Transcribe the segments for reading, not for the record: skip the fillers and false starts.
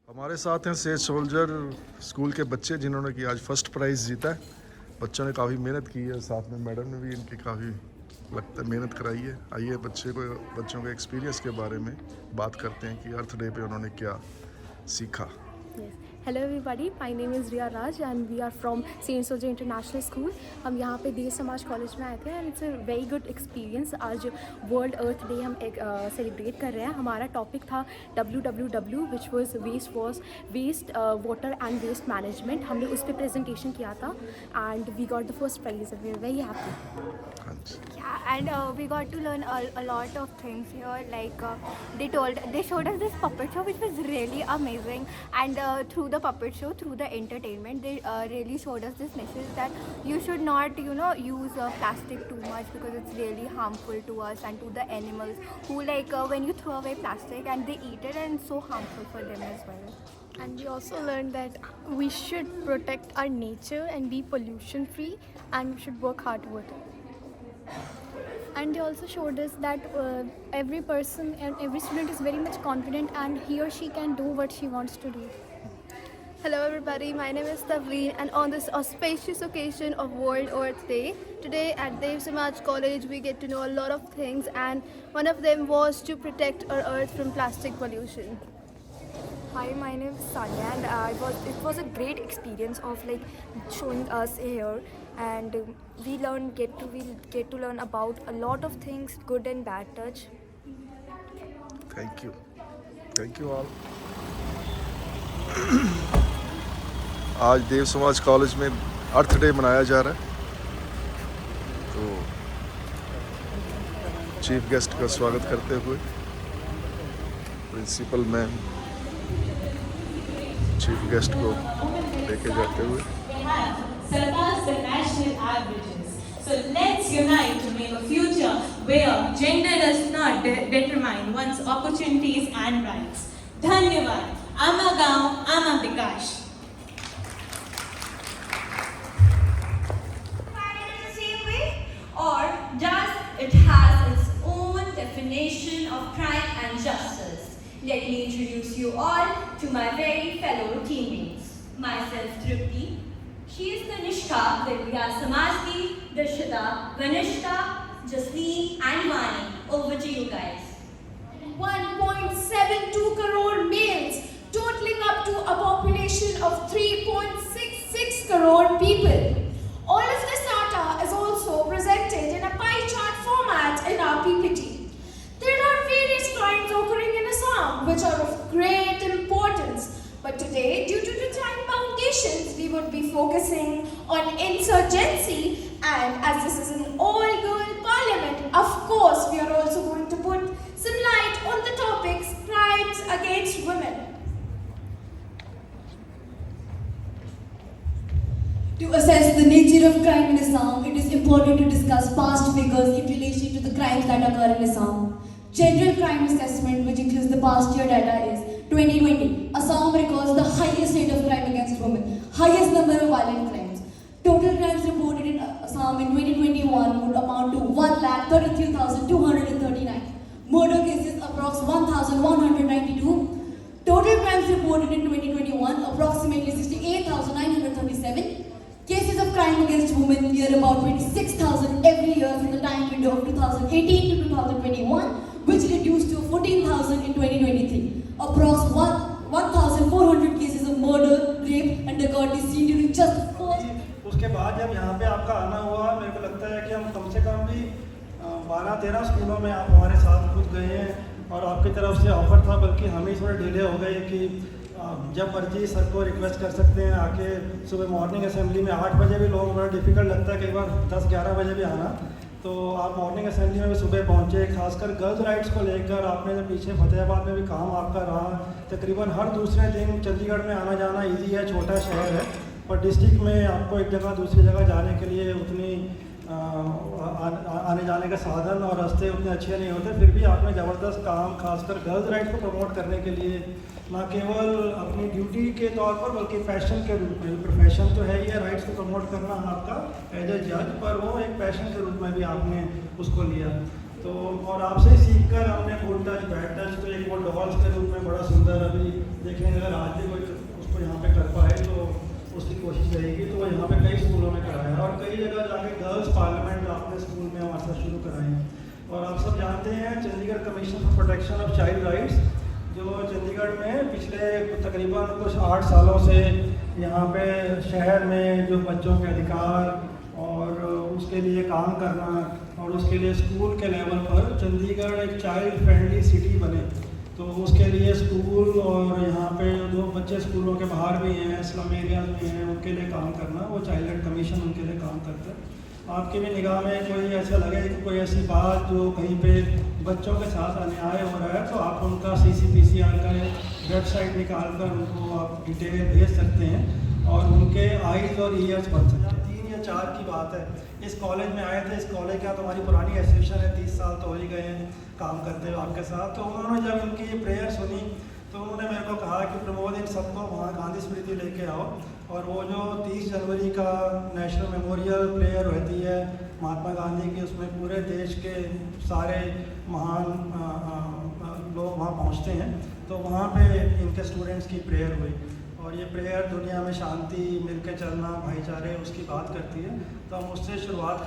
हमारे साथ हैं सेज सोल्जर स्कूल के बच्चे जिन्होंने कि आज फर्स्ट प्राइज़ जीता है। बच्चों ने काफ़ी मेहनत की है, साथ में मैडम ने भी इनकी काफ़ी लगता है मेहनत कराई है। आइए बच्चों के एक्सपीरियंस के बारे में बात करते हैं कि अर्थ डे पे उन्होंने क्या सीखा। Yes. Hello everybody, my name is Riya Raj and we are from Saint Soja International School. हम यहाँ पे देश समाज कॉलेज में आए थे and it's a very good experience. आज वर्ल्ड अर्थ डे हम सेलिब्रेट कर रहे हैं। हमारा टॉपिक था WWW which was waste water and waste management. हमने उस पर प्रेजेंटेशन किया था and we got the first prize and we are very happy. Yeah, and we got to learn a lot of things here. Like they showed us this puppet show, which was really amazing. And through the puppet show, through the entertainment, they really showed us this message that you should not, use plastic too much because it's really harmful to us and to the animals who when you throw away plastic and they eat it, and it's so harmful for them as well. And we also learned that we should protect our nature and be pollution free and we should work hard towards it. And they also showed us that every person and every student is very much confident and he or she can do what she wants to do. Hello everybody, my name is Tavleen and on this auspicious occasion of World Earth Day, today at Dev Samaj College we get to know a lot of things, and one of them was to protect our earth from plastic pollution. Hi, my name is Sanya and it was a great experience of showing us here, and we get to learn about a lot of things, good and bad touch. Thank you all. आज देव Samaj college में अर्थ day मनाया जा रहा है, तो chief guest का स्वागत करते हुए प्रिंसिपल मैम चीफ गेस्ट को लेके जाते हुए surpass the national averages. So let's unite to make a future where gender does not determine one's opportunities and rights. Dhanyavad. Ama Gaon, Ama Bikash. The same way, or does it has its own definition of crime and justice? Let me introduce you all to my very fellow teammates. Myself, Tripti. She is Tanishka. Then we have Samasti, Darshita, Vanishka, Jasleen, and Vani. Over to you guys. 1.72 crore males, totaling up to a population of 3.66 crore people. All of this data is also presented in a pie chart format in our PPT. There are various crimes occurring in Assam which are of great importance, but today, due to the time foundations, we would be focusing on insurgency, and as this is an all-girl parliament, of course, we are also going to put some light on the topics crimes against women. To assess the nature of crime in Assam, it is important to discuss past figures in relation to the crimes that occur in Assam. General crime assessment, which includes the past year data, is 2020. Assam records the highest rate of crime against women, highest number of violent crimes. Total crimes reported in Assam in 2021 would amount to 1,33,239. Murder cases approx 1,192. Total crimes reported in 2021 approximately 68,937. Cases of crime against women near about 26,000 every year from the time window of 2018 to 2021, which reduced to 14,000 in 2023. Approx 1,400 cases of murder, rape and dacoity seen during just the first. उसके बाद जब यहाँ पे आपका आना हुआ, मेरे को लगता है कि हम कम से कम भी 12-13 स्कूलों में आप हमारे साथ खुद गए हैं और आपकी तरफ से ऑफर था, बल्कि हम ही थोड़े डिले हो गए कि जब मर्जी सर को रिक्वेस्ट कर सकते हैं आके। सुबह मॉर्निंग असेंबली में 8 बजे भी लोगों को बड़ा डिफ़िकल्ट लगता है कई बार 10-11 बजे भी आना, तो आप मॉर्निंग असेंबली में भी सुबह पहुंचे। खासकर गर्ल्स राइट्स को लेकर आपने जब पीछे फतेहाबाद में भी काम आपका रहा, तकरीबन हर दूसरे दिन चंडीगढ़ में आना जाना इजी है, छोटा शहर है, पर डिस्ट्रिक्ट में आपको एक जगह दूसरी जगह जाने के लिए उतनी आने जाने का साधन और रास्ते उतने अच्छे नहीं होते, फिर भी आपने ज़बरदस्त काम खासकर गर्ल्स राइट्स को प्रमोट करने के लिए ना केवल अपनी ड्यूटी के तौर पर बल्कि पैशन के रूप में, प्रोफेशन तो है ये राइट्स को प्रमोट करना आपका एज ए जज, पर वो एक पैशन के रूप में भी आपने उसको लिया। तो तो और आपसे सीख कर हमने गुड टच बैड टच को एक वो डॉल्स के रूप में बड़ा सुंदर अभी देखेंगे, अगर आज भी कोई उसको यहाँ पे कर पाए तो उसकी कोशिश रहेगी। तो वो यहाँ पे कई स्कूलों में कराया और कई जगह जाके गर्ल्स पार्लियामेंट आपने स्कूल में हमारे साथ शुरू कराए हैं। और आप सब जानते हैं Chandigarh commission for protection of child rights, जो चंडीगढ़ में पिछले तकरीबन कुछ 8 सालों से यहाँ पे शहर में जो बच्चों के अधिकार और उसके लिए काम करना और उसके लिए स्कूल के लेवल पर चंडीगढ़ एक चाइल्ड फ्रेंडली सिटी बने, तो उसके लिए स्कूल और यहाँ पे जो बच्चे स्कूलों के बाहर भी हैं, स्लम एरियाज में हैं, उनके लिए काम करना, वो चाइल्ड राइट कमीशन उनके लिए काम करता है। आपकी भी निगाह में कोई ऐसा लगे कि कोई ऐसी बात जो कहीं पे बच्चों के साथ अन्याय हो रहा है, तो आप उनका CCPCR का वेबसाइट निकाल कर उनको आप डिटेल भेज सकते हैं और उनके आईज और ईयर्स बन सकते हैं। 3 या 4 की बात है, इस कॉलेज में आए थे, इस कॉलेज का तो हमारी पुरानी एसोसिएशन है, 30 साल तो हो ही गए हैं काम करते हुए आपके साथ। तो उन्होंने जब उनकी प्रेयर सुनी तो उन्होंने मेरे को कहा कि प्रमोद इन सबको वहाँ गांधी स्मृति लेके आओ, और वो जो 30 जनवरी का नेशनल मेमोरियल प्रेयर होती है महात्मा गांधी की, उसमें पूरे देश के सारे महान लोग वहाँ पहुँचते हैं, तो वहाँ पे इनके स्टूडेंट्स की प्रेयर हुई। और ये प्रेयर दुनिया में शांति, मिलकर चलना, भाईचारे उसकी बात करती है, तो हम उससे शुरुआत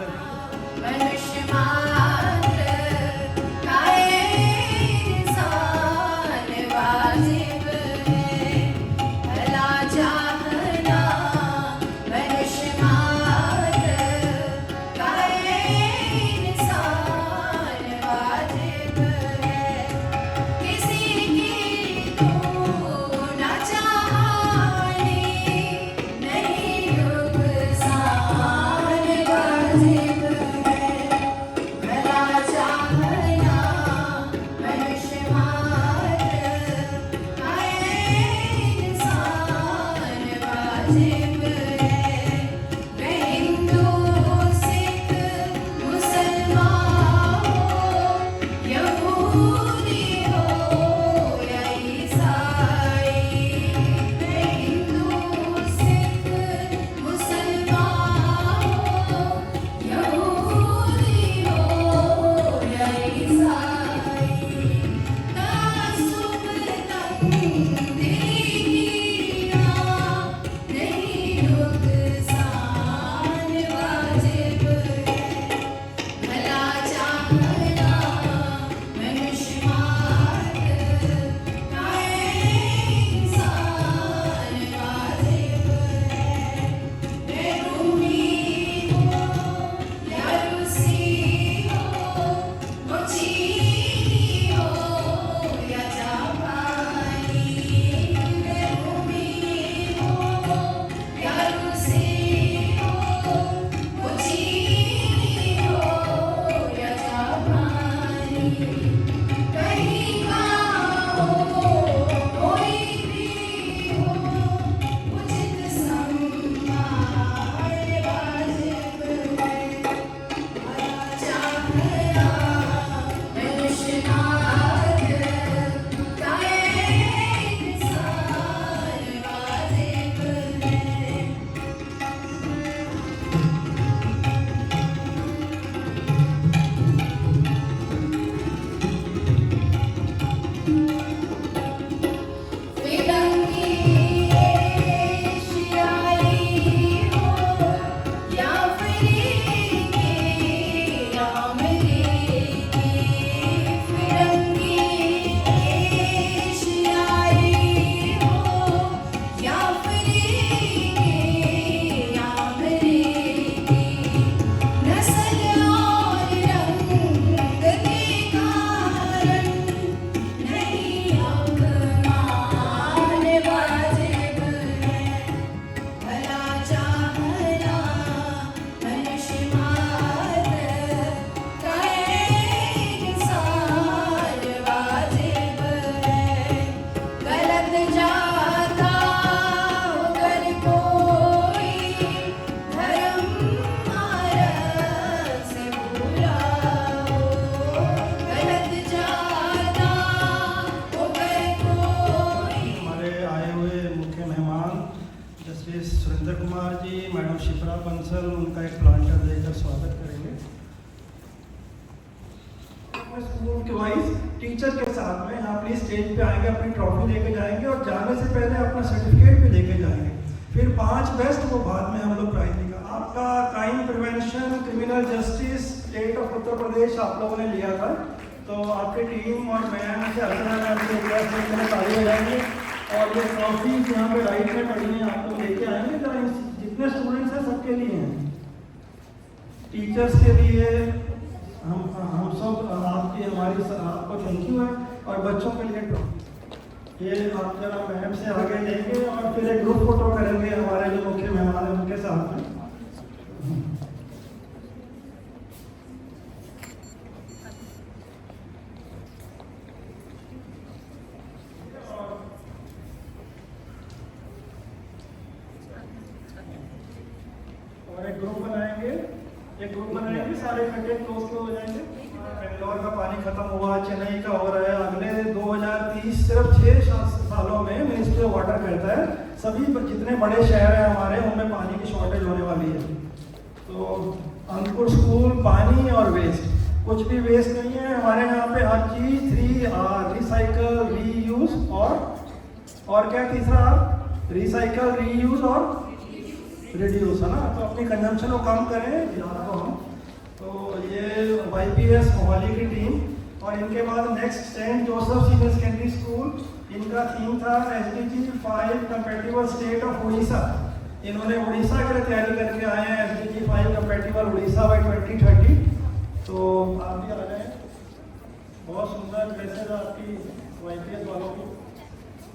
उनका एक प्लांटर देकर स्वागत करेंगे। ग्रुप के वाइज टीचर के साथ में यहाँ प्लीज स्टेज पे आएंगे, अपनी ट्रॉफी लेके जाएंगे और जाने से पहले अपना सर्टिफिकेट भी लेके जाएंगे। फिर 5 बेस्ट को बाद में हम लोग प्राइज देंगे। आपका crime prevention, criminal justice, state of Uttar Pradesh आप लोगों ने लिया था, तो आपकी टीम और मैम से अर्चना मैम से ताली बजाएंगे और ये ट्रॉफी यहाँ पे राइट में पड़ी है आप लोग लेके आएंगे। जरा जितने स्टूडेंट्स हैं सबके लिए हैं, टीचर्स के लिए हम सब आपकी हमारी आपको थैंक यू है, और बच्चों के लिए ट्रॉफी ये आप जरा मैम से आगे लेंगे और फिर एक ग्रुप फोटो करेंगे हमारे जो मुख्य मेहमान हैं उनके साथ में। और एक ग्रुप बनाएंगे, सारे इकट्ठे क्लोज हो जाएंगे। बेंगलोर का पानी खत्म हुआ, चेन्नई का हो रहा है, अगले 2030 सिर्फ 6 सालों में मिनिस्ट्री ऑफ वाटर कहता है सभी जितने बड़े शहर हैं हमारे उनमें पानी की शॉर्टेज होने वाली है। तो अंकुर स्कूल, पानी और वेस्ट, कुछ भी वेस्ट नहीं है हमारे यहाँ पे, हर चीज 3R, रिसाइकल, रीयूज और क्या तीसरा R, रिसाइकल, रीयूज और रिड्यूस, है ना। तो अपनी कंजम्पशन को कम करें ज़्यादा को हम। तो ये YPS मोहाली की टीम, और इनके बाद next saint Joseph senior secondary school, इनका थीम था SDG 5 compatible state of Orissa. इन्होंने उड़ीसा के लिए तैयारी करके आए हैं SDG 5 कंपैटिबल उड़ीसा बाय 2030। तो आप भी आ गए, बहुत सुंदर ड्रेसेज आपकी YPS वालों की।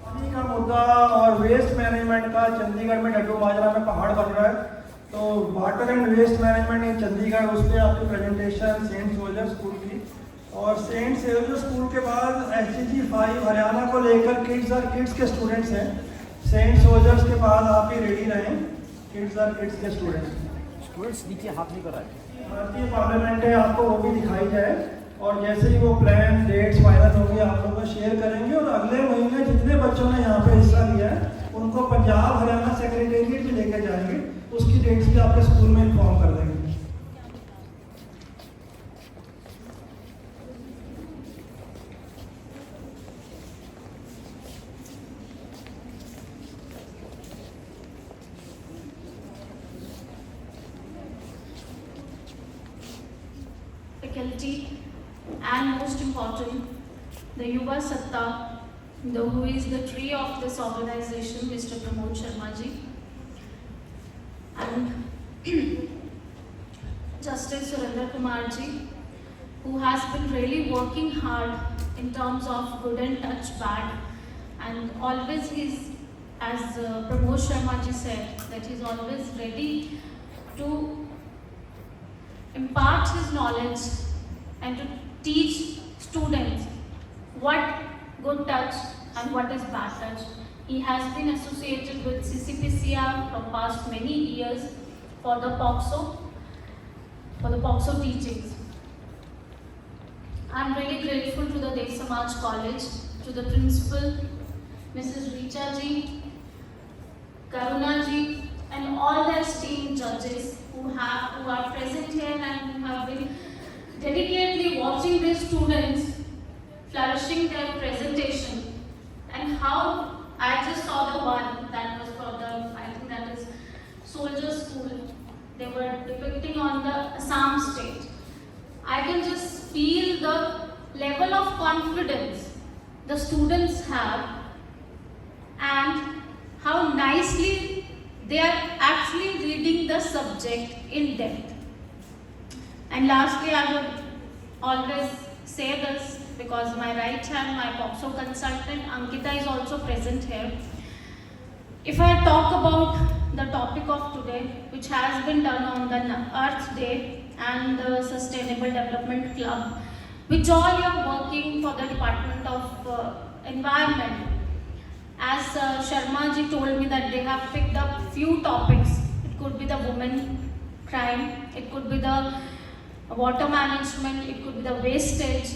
पानी का मुद्दा और वेस्ट मैनेजमेंट का चंडीगढ़ में डड्डू माजरा में पहाड़ बन रहा है, तो वाटर एंड वेस्ट मैनेजमेंट इन चंडीगढ़, उस पर आपकी प्रेजेंटेशन सेंट सोल्जर स्कूल की। और सेंट सोल्जर स्कूल के बाद SDG 5 हरियाणा को लेकर किड्स के स्टूडेंट्स हैं। सेंट सोल्जर्स के बाद आप ही रेडी रहें, किड्स के स्टूडेंट्स नीचे हाथ नहीं कर रहा है। भारतीय पार्लियामेंट है, आपको वो भी दिखाई जाए, और जैसे ही वो प्लान डेट्स फाइनल होंगे आप लोगों को शेयर करेंगे। और अगले महीने जितने बच्चों ने यहाँ पे हिस्सा लिया है उनको पंजाब हरियाणा सेक्रेटेरिएट भी लेकर जाएंगे, उसकी डेट्स भी आपके स्कूल में इन्फॉर्म कर देंगे। Faculty, and most important, the Yuva Satta, who is the tree of this organization, Mr. Pramod Sharma ji, and Justice Surendra Kumar ji, who has been really working hard in terms of good and touch bad, and always he's, as Pramod Sharma ji said, that he's always ready to impart his knowledge and to teach students what good touch and what is bad touch. He has been associated with CCPCR for past many years for the POCSO teachings. I am really grateful to the Dev Samaj College, to the principal, Mrs. Richa ji, Karuna ji, and all their esteemed judges who are present here and who have been dedicatedly watching their students flourishing their presentation. And how I just saw the one that was for the, I think that is Soldier School. They were depicting on the Assam state. I can just feel the level of confidence the students have and how nicely they are actually reading the subject in depth. And lastly, I would always say this because my right hand, my POCSO consultant Ankita is also present here. If I talk about the topic of today, which has been done on the Earth Day and the Sustainable Development Club, which all you are working for the Department of Environment. As Sharma ji told me that they have picked up few topics. It could be the women crime, it could be the water management, it could be the wastage.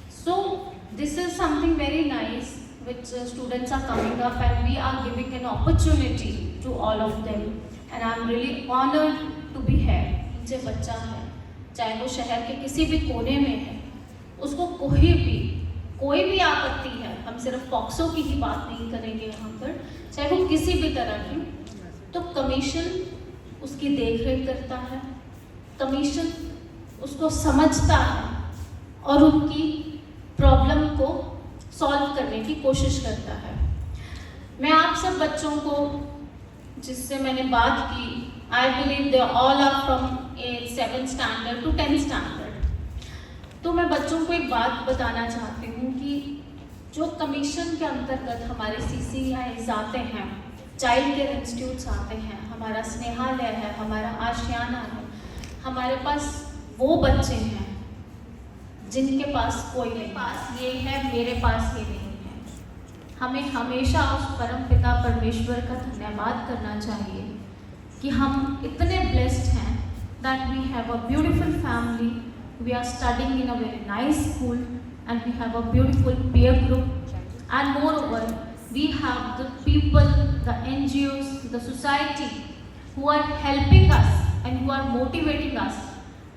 So this is something very nice which students are coming up and we are giving an opportunity to all of them. And I am really honored to be here. जो बच्चा है, चाहे वो शहर के किसी भी कोने में है, उसको कोई भी आपत्ति है, हम सिर्फ पॉक्सो की ही बात नहीं करेंगे यहाँ पर, चाहे वो किसी भी तरह की, तो कमीशन उसकी देखरेख करता है, कमीशन उसको समझता है और उनकी प्रॉब्लम को सॉल्व करने की कोशिश करता है। मैं आप सब बच्चों को जिससे मैंने बात की, I believe they all are from 7th standard two 10th standard, तो मैं बच्चों को एक बात बताना चाहती हूँ कि जो कमीशन के अंतर्गत हमारे CCIs आते हैं, चाइल्ड केयर इंस्टीट्यूट्स आते हैं, हमारा स्नेहालय है, हमारा आशियाना है, हमारे पास वो बच्चे हैं जिनके पास कोई नहीं, पास ये है, मेरे पास ये नहीं है। हमें हमेशा उस परम पिता परमेश्वर का धन्यवाद करना चाहिए कि हम इतने ब्लेस्ड हैं that we have a beautiful family, we are studying in a very nice school and we have a beautiful peer group, and moreover we have the people, the NGOs, the society who are helping us and who are motivating us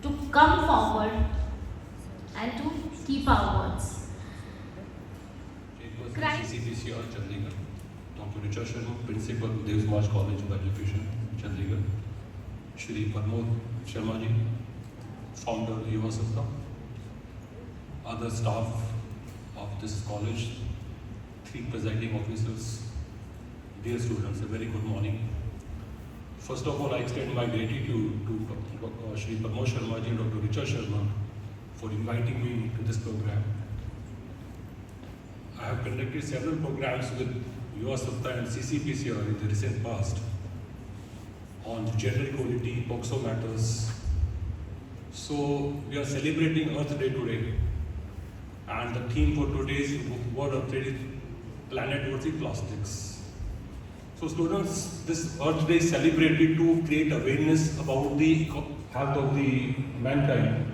to come forward and to keep our words. CCPC और Chandigarh, doctor Richa Sharma, principal Dev Samaj college of education Chandigarh, Shri Pramod Sharma ji, founder Yuva Satta, other staff of this college, 3 presiding officers, dear students, a very good morning. First of all, I extend my gratitude to Shri Pramod Sharma ji and Dr. Richa Sharma for inviting me to this program. I have conducted several programs with Yuva Satta and CCPCR in the recent past on gender equality, POXO matters. So we are celebrating Earth Day today, and the theme for today's World Earth Day is Planet Worthy Plastics. So students, this Earth Day is celebrated to create awareness about the health of the mankind.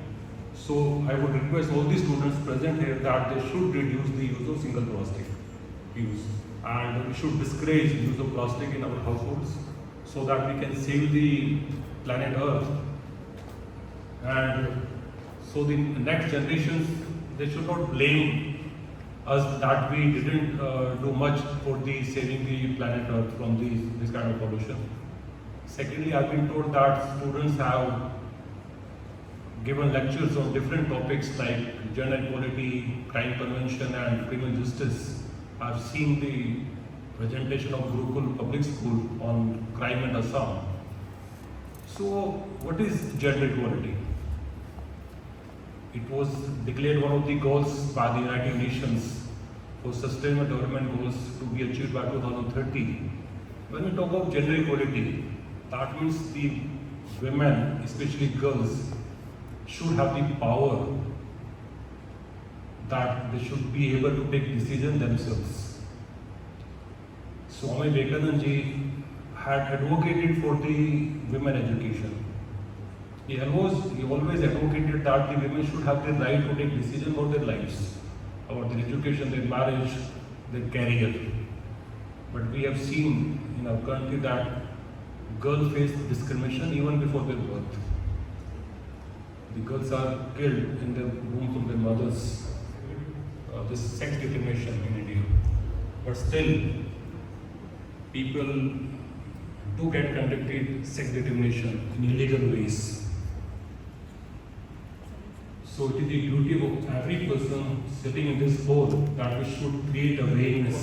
So I would request all the students present here that they should reduce the use of single plastic use, and we should discourage the use of plastic in our households so that we can save the planet Earth, and so the next generations, they should not blame us that we didn't do much for the saving the planet Earth from this kind of pollution. Secondly, I've been told that students have given lectures on different topics like gender equality, crime prevention and criminal justice. I've seen the presentation of Gurukul Public School on crime in Assam. So what is gender equality? It was declared one of the goals by the United Nations for Sustainable Development Goals to be achieved by 2030. When we talk of gender equality, that means the women, especially girls, should have the power that they should be able to take decisions themselves. Swami Vivekananda ji had advocated for the women education. He always advocated that the women should have the right to take decisions for their lives, about their education, their marriage, their career. But we have seen in our country that girls face discrimination even before their birth. The girls are killed in the womb of their mothers. This sex discrimination in India. But still, people do get conducted sex discrimination in illegal ways. So it is the duty of every person sitting in this board that we should create awareness.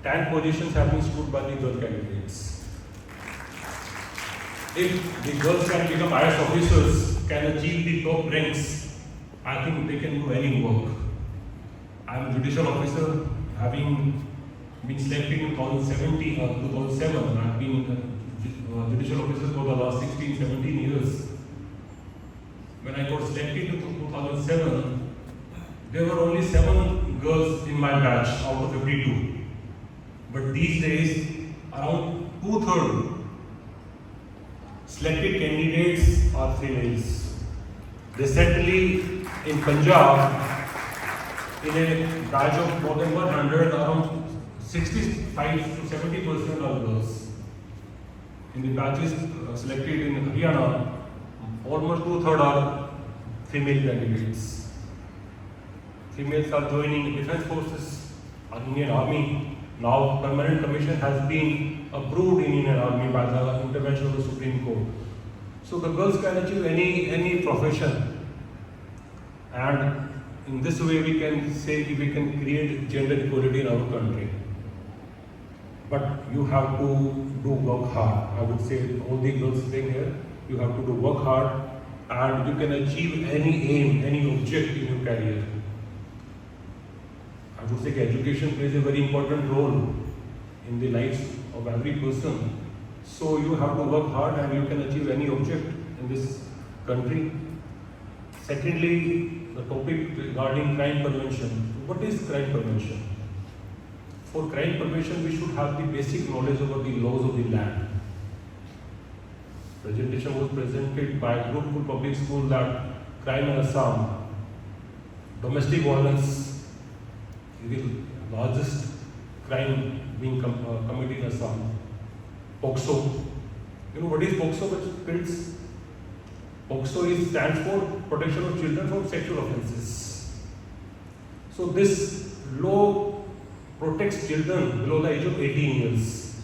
10 positions have been stood by the girl candidates. If the girls can become IAS officers, can achieve the top ranks, I think they can do any work. I am a judicial officer, having been selected in 2007. I have been a judicial officer for the last 16-17 years. When I got selected in 2007, there were only 7 girls in my batch out of 52. But these days, around 2/3 selected candidates are females. Recently, in Punjab, in a batch of more than 100, around 65 to 70% are girls. In the batches selected in Haryana, almost 2/3 are female candidates. females are joining defense forces, Indian Army. Now permanent commission has been approved in Indian Army by the intervention of the Supreme Court. So the girls can achieve any profession, and in this way we can say we can create gender equality in our country. But you have to do work hard. I would say all the girls staying here, you have to do work hard, and you can achieve any aim, any object in your career. I would say education plays a very important role in the lives of every person. So you have to work hard and you can achieve any object in this country. Secondly, the topic regarding crime prevention. What is crime prevention? For crime prevention, we should have the basic knowledge about the laws of the land. Presentation was presented by Gurukul Public School that crime in Assam, domestic violence is the largest crime being committed in Assam. POCSO. You know what is POCSO, kids? POCSO stands for Protection of Children from Sexual Offences. So this law protects children below the age of 18 years.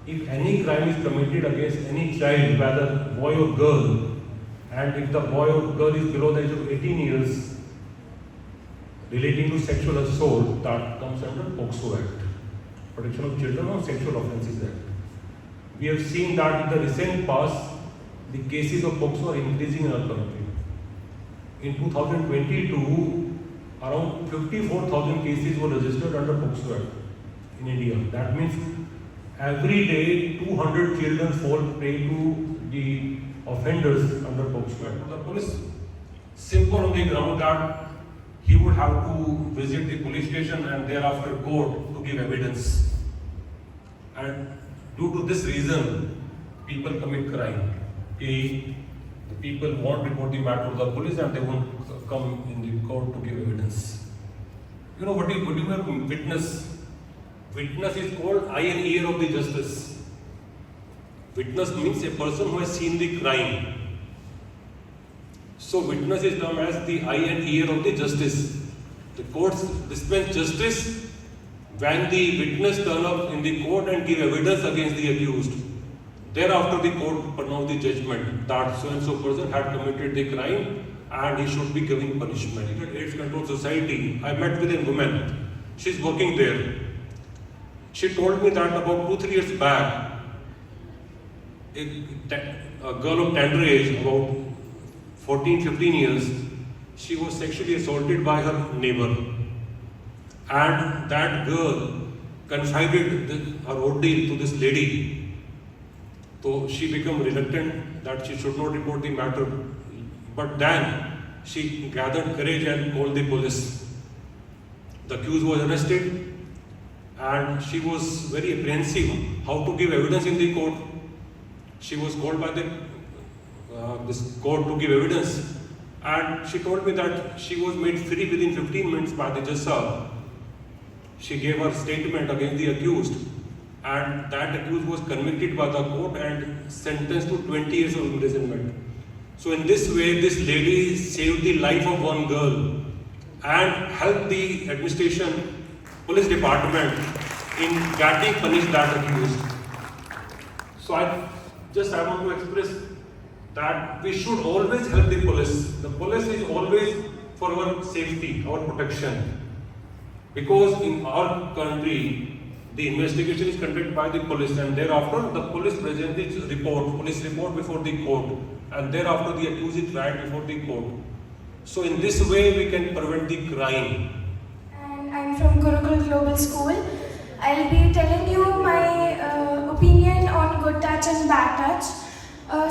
If any crime is committed against any child, whether boy or girl, and if the boy or girl is below the age of 18 years, relating to sexual assault, that comes under POCSO Act, Protection of Children from Sexual Offences Act. We have seen that in the recent past, the cases of POCSO are increasing in our country. In 2022, around 54,000 cases were registered under POCSO Act in India. That means every day 200 children fall prey to the offenders under POCSO Act. The police, simple on the ground that he would have to visit the police station and thereafter court to give evidence. And due to this reason, people commit crime. The people won't report the matter to the police and they won't come in the court to give evidence. You know what do you mean witness? Witness is called eye and ear of the justice. Witness means a person who has seen the crime. So witness is termed as the eye and ear of the justice. The courts dispense justice when the witness turn up in the court and give evidence against the accused. Thereafter the court pronounced the judgment that so and so person had committed the crime and he should be given punishment. At AIDS Control Society, I met with a woman. She's working there. She told me that about 2-3 years back, a girl of tender age, about 14-15 years, she was sexually assaulted by her neighbor. And that girl confided her ordeal to this lady. So she became reluctant that she should not report the matter. But then she gathered courage and called the police. The accused was arrested and she was very apprehensive how to give evidence in the court. She was called by this court to give evidence, and she told me that she was made free within 15 minutes by the judge sir. She gave her statement against the accused, and that accused was convicted by the court and sentenced to 20 years of imprisonment. So in this way, this lady saved the life of one girl and helped the administration, police department in getting punished that accused. So I want to express that we should always help the police. The police is always for our safety, our protection. Because in our country, the investigation is conducted by the police and thereafter the police presents its police report before the court, and thereafter the accused is tried before the court. So in this way we can prevent the crime. And I'm from Gurukul Global School. I'll be telling you my opinion on good touch and bad touch.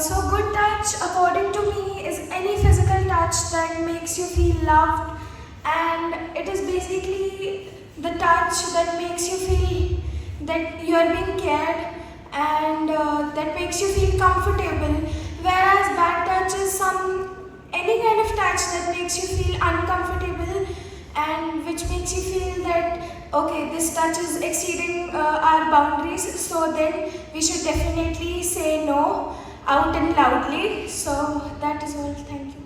So good touch, according to me, is any physical touch that makes you feel loved, and it is basically the touch that makes you feel that you are being cared and that makes you feel comfortable, whereas bad touch is any kind of touch that makes you feel uncomfortable and which makes you feel that okay, this touch is exceeding our boundaries, so then we should definitely say no out and loudly. So that is all. Thank you.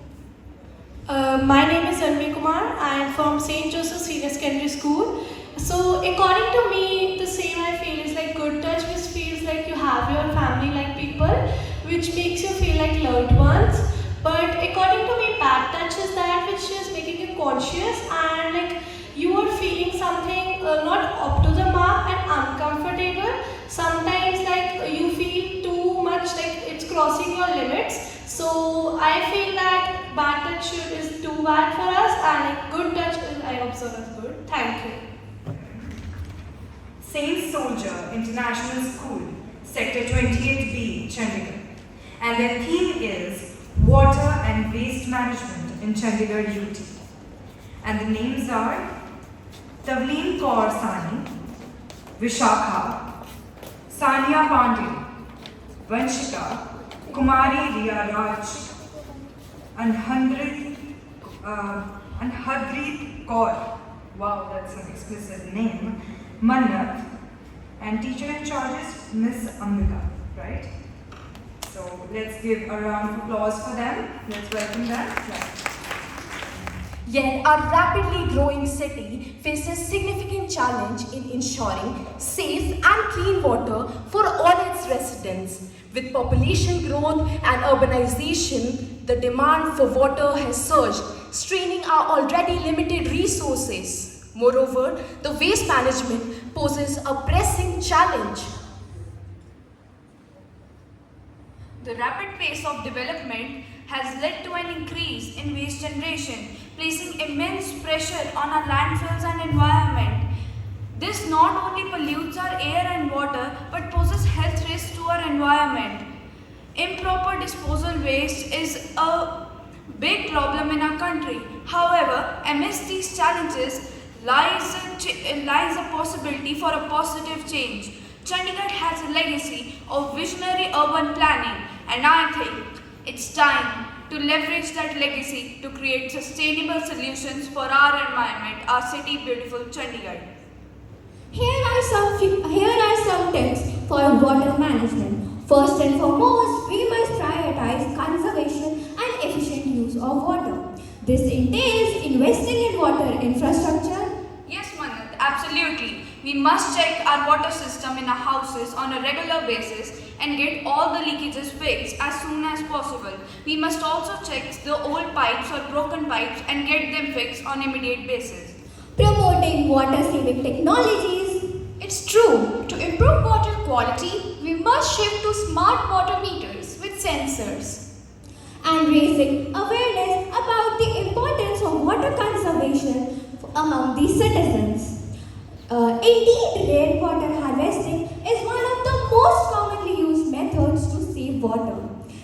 My name is Anvi Kumar. I am from St. Joseph Senior Secondary School. So according to me, the same I feel is like good touch, which feels like you have your family like people, which makes you feel like loved ones. But according to me, bad touch is that which is making you conscious and like you are feeling something not up to the mark and uncomfortable. Sometimes like you feel too much like it's crossing your limits. So I feel that bad touch is too bad for us and like good touch is, I observe as good. Thank you. Saint Soldier International School, Sector 28B, Chandigarh. And their theme is Water and Waste Management in Chandigarh UT. And the names are Tavleen Kaur Sani, Vishakha, Sania Pandey, Vanshika, Kumari Riya Raj, and Hadrit Kaur. Wow, that's an explicit name. Mannat, and teacher in charge is Miss Ambika, right? So let's give a round of applause for them. Let's welcome them. Yet our rapidly growing city faces significant challenge in ensuring safe and clean water for all its residents. With population growth and urbanization, the demand for water has surged, straining our already limited resources. Moreover, the waste management poses a pressing challenge. The rapid pace of development has led to an increase in waste generation, placing immense pressure on our landfills and environment. This not only pollutes our air and water, but poses health risks to our environment. Improper disposal waste is a big problem in our country. However, amidst these challenges lies a possibility for a positive change. Chandigarh has a legacy of visionary urban planning, and I think it's time to leverage that legacy to create sustainable solutions for our environment, our city, beautiful Chandigarh. Here are some tips for water management. First and foremost, we must prioritize conservation and efficient use of water. This entails investing in water infrastructure. Yes, Manat, absolutely. We must check our water system in our houses on a regular basis and get all the leakages fixed as soon as possible. We must also check the old pipes or broken pipes and get them fixed on immediate basis. Promoting water-saving technologies. It's true, to improve water quality, we must shift to smart water meters with sensors. And raising awareness about the importance of water conservation among the citizens. Indeed, rainwater harvesting is one of the most commonly used methods to save water.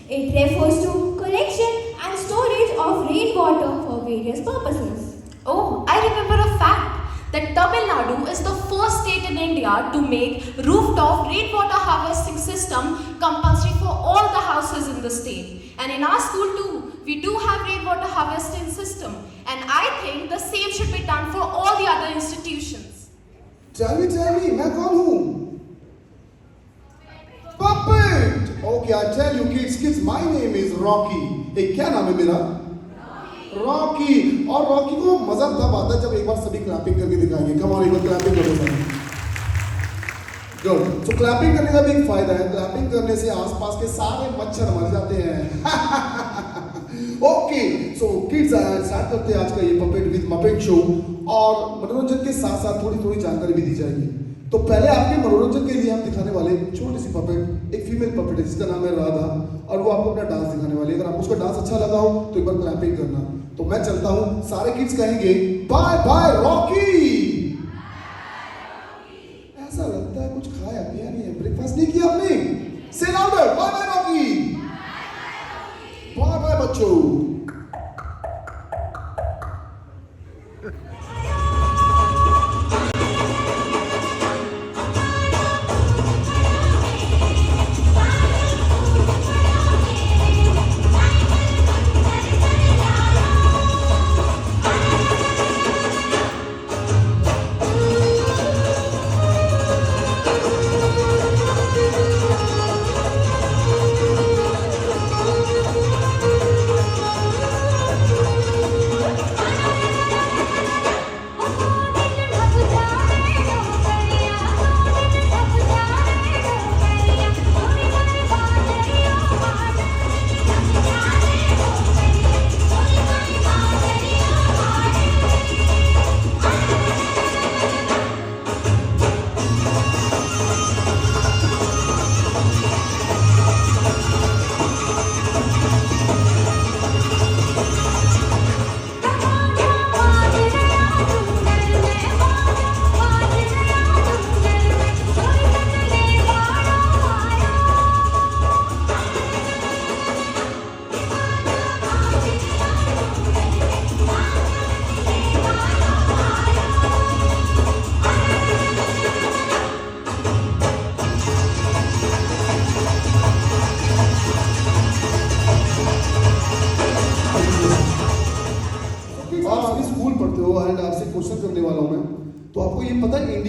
It refers to collection and storage of rainwater for various purposes. Oh, I remember a fact that Tamil Nadu is the first state in India to make rooftop rainwater harvesting system compulsory for all the houses in the state. And in our school too, we do have rainwater harvesting system. And I think the same should be done for all the other institutions. Tell me, मैं कौन हूँ? Puppet! Okay, I tell you kids, my name is Rocky. एक क्या नाम है मेरा? Rocky. और Rocky को मजा तब आता है जब एक बार सभी क्लैपिंग करके दिखाएंगे. Come on, एक बार क्लैपिंग करो सभी. Good. So क्लैपिंग करने का भी एक फायदा है. क्लैपिंग करने से आसपास के सारे मच्छर मर जाते हैं. Okay, so kids, स्टार्ट करते हैं आज का ये पपेट विद मपेट शो और मनोरंजन के साथ साथ थोड़ी जानकारी भी दी जाएगी. तो पहले आपके मनोरंजन के लिए हम दिखाने वाले छोटी सी पपेट, एक फीमेल पपेट है जिसका नाम है राधा और वो आपको अपना डांस दिखाने वाली है. अगर आपको उसका डांस अच्छा लगा हो तो एक बार क्लैपिंग करना. तो मैं चलता हूँ, सारे किड्स कहेंगे बाय बाय रॉकी. ऐसा लगता है कुछ खाया पिया नहीं है, ब्रेकफास्ट नहीं किया आपने. Say louder, bye bye Rocky. Bye bye बच्चों.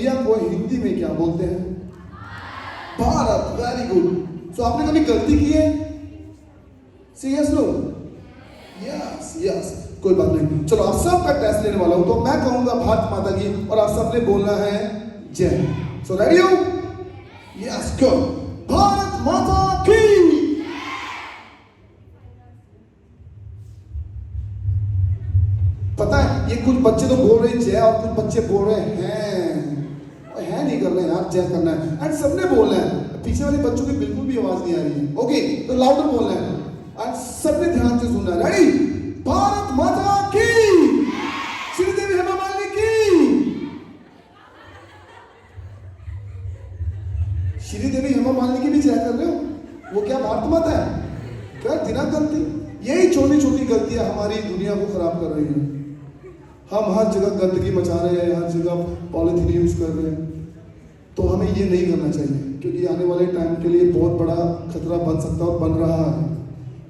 इंडिया को हिंदी में क्या बोलते हैं? भारत। Very good. सो आपने कभी गलती की है? सी यस नो? यस यस, कोई बात नहीं। चलो आप सबका टेस्ट लेने वाला हूं, तो मैं कहूंगा भारत माता की और आप सबने बोलना है जय। सो रेडी हो? यस, गो। भारत माता की। पता है ये कुछ बच्चे तो बोल रहे हैं जय और कुछ बच्चे बोल रहे हैं नहीं कर रहे यार, जय करना है। एंड सबने बोलना है, पीछे वाले बच्चों की बिल्कुल भी आवाज नहीं आ रही है। ओके, तो लाउडर बोलना है एंड सबने ध्यान से सुनना है। रेडी? भारत माता की। श्रीदेवी हेमा मालिनी की। श्रीदेवी हेमा मालिनी की भी जय कर रहे हो? वो क्या भारत माता है? क्या बिना गलती? यही छोटी छोटी गलतियां हमारी दुनिया को खराब कर रही हैं। हम हर जगह गंदगी मचा रहे हैं, हर जगह पॉलिथीन यूज कर रहे हैं। तो हमें ये नहीं करना चाहिए, क्योंकि आने वाले टाइम के लिए बहुत बड़ा खतरा बन सकता है और बन रहा है।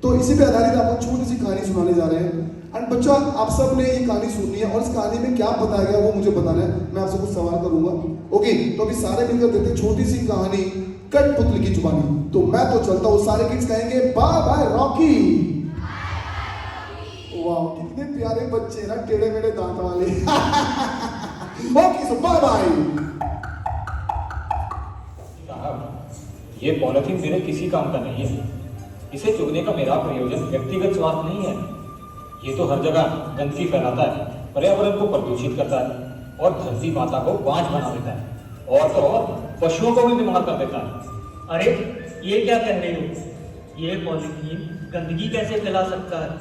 तो इसी पे आधारित आपको छोटी सी कहानी सुनाने जा रहे हैं। एंड बच्चों, आप सब ने ये कहानी सुननी है और इस कहानी में क्या बताया गया वो मुझे बताना है। मैं आपसे कुछ सवाल करूंगा। ओके, तो अभी सारे मिलकर देते छोटी सी कहानी कठपुतली की जुबानी। तो मैं तो चलता हूँ, सारे किड्स कहेंगे बाय बाय रॉकी। वाह, कितने प्यारे बच्चे ना, टेढ़े मेढ़े दांत वाले। ओके, सो बाय बाय। ये पॉलिथीन मेरे किसी काम का नहीं है। इसे चुगने का मेरा प्रयोजन व्यक्तिगत स्वार्थ नहीं है। ये तो हर जगह गंदगी फैलाता है, पर्यावरण को प्रदूषित करता है और धरती माता को बांझ बना देता है और तो और पशुओं को भी बीमार कर देता है। अरे ये क्या कह रहे हो? ये पॉलीथीन गंदगी कैसे फैला सकता है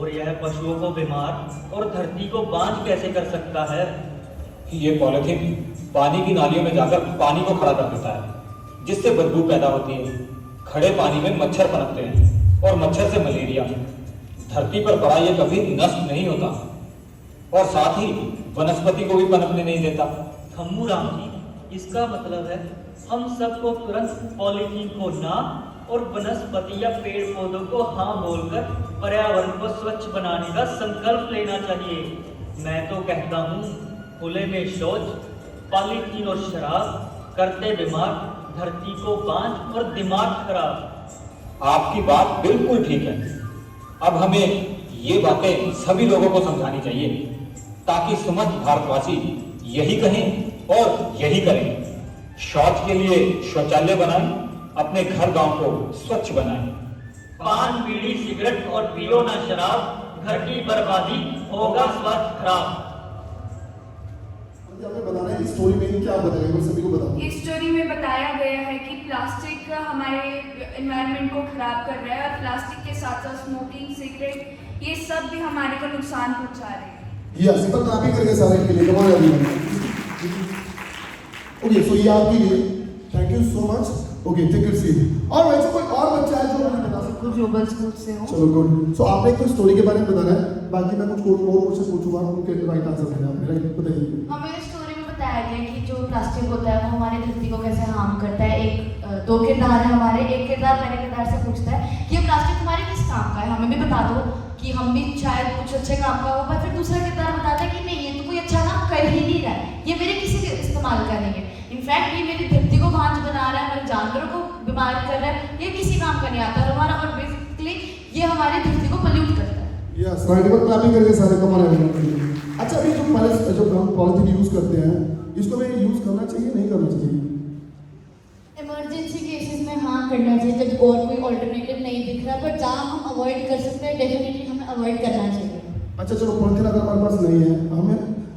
और यह पशुओं को बीमार और धरती को बांझ कैसे कर सकता है? ये पॉलिथीन पानी की नालियों में जाकर पानी को खड़ा कर देता है, जिससे बदबू पैदा होती है। खड़े पानी में मच्छर पनपते हैं और मच्छर से मलेरिया। धरती पर पड़ा ये कभी नष्ट नहीं होता और साथ ही वनस्पति को भी पनपने नहीं देता। खम्मू राम जी, इसका मतलब है हम सबको तुरंत पॉलीथीन को ना और वनस्पति या पेड़ पौधों को हाँ बोलकर पर्यावरण को स्वच्छ बनाने का संकल्प लेना चाहिए। मैं तो कहता हूँ खुले में शौच, पॉलीथीन और शराब करते बीमार, धरती को बांझ और दिमाग खराब। आपकी बात बिल्कुल ठीक है। अब हमें ये बातें सभी लोगों को समझानी चाहिए ताकि समस्त भारतवासी यही कहें और यही करें। शौच के लिए शौचालय बनाएं, अपने घर गांव को स्वच्छ बनाएं। पान, बीड़ी, सिगरेट और पियो ना शराब, घर की बर्बादी, होगा स्वास्थ्य खराब। आपने बताना है इस स्टोरी में क्या बताया, सभी को बताओ। इस स्टोरी में बताया गया है कि प्लास्टिक हमारे एनवायरनमेंट को खराब कर रहा है और प्लास्टिक के साथ साथ स्मोकिंग, सिगरेट, ये सब भी हमारे को नुकसान पहुंचा रहे हैं। यस, पर क्लैपिंग करके सारे के लिए come on everyone. Okay, so ये आपके लिए thank you so much. Okay, take your seat. और वैसे कोई और बच्चा है जो हमें बता सकता है? ग्लोबल स्कूल से हूं। चलो गुड। सो आपने कोई स्टोरी के बारे में बताना है, बाकी मैं कुछ और क्वेश्चन पूछूंगा, उनके राइट आंसर देना आपने। राइट, बताइए। हमें स्टोरी में बताया गया कि जो प्लास्टिक होता है वो हमारी धरती को कैसे हार्म करता है। दो किरदार है हमारे, एक किरदार मेरे किरदार से पूछता है कि ये प्लास्टिक हमारे किस काम का है, हमें भी बता दो कि हम भी शायद कुछ अच्छे काम का हो। पर फिर दूसरा किरदार बताता है कि नहीं, ये तो कोई अच्छा काम कर ही नहीं रहा है, ये मेरे किसी के इस्तेमाल का नहीं है। इनफैक्ट ये मेरी धरती को बांझ बना रहा है, मेरे जानवरों को बीमार कर रहा है, ये किसी काम का नहीं आता है हमारा। और बेसिकली ये हमारी धरती को पोल्यूट करता है। यस, राइट, पर क्लैपिंग करके सारे कम ऑन एवरीवन। अच्छा, अभी जो हम पॉलिथीन यूज करते हैं, इसको हमें यूज करना चाहिए नहीं करना चाहिए? इमरजेंसी केसेस में हाँ करना चाहिए, जब और कोई ऑल्टरनेटिव नहीं दिख रहा, पर जहाँ हम अवॉइड कर सकते हैं डेफिनेटली हमें अवॉइड करना चाहिए। अच्छा चलो, पॉलिथीन अगर हमारे पास नहीं है,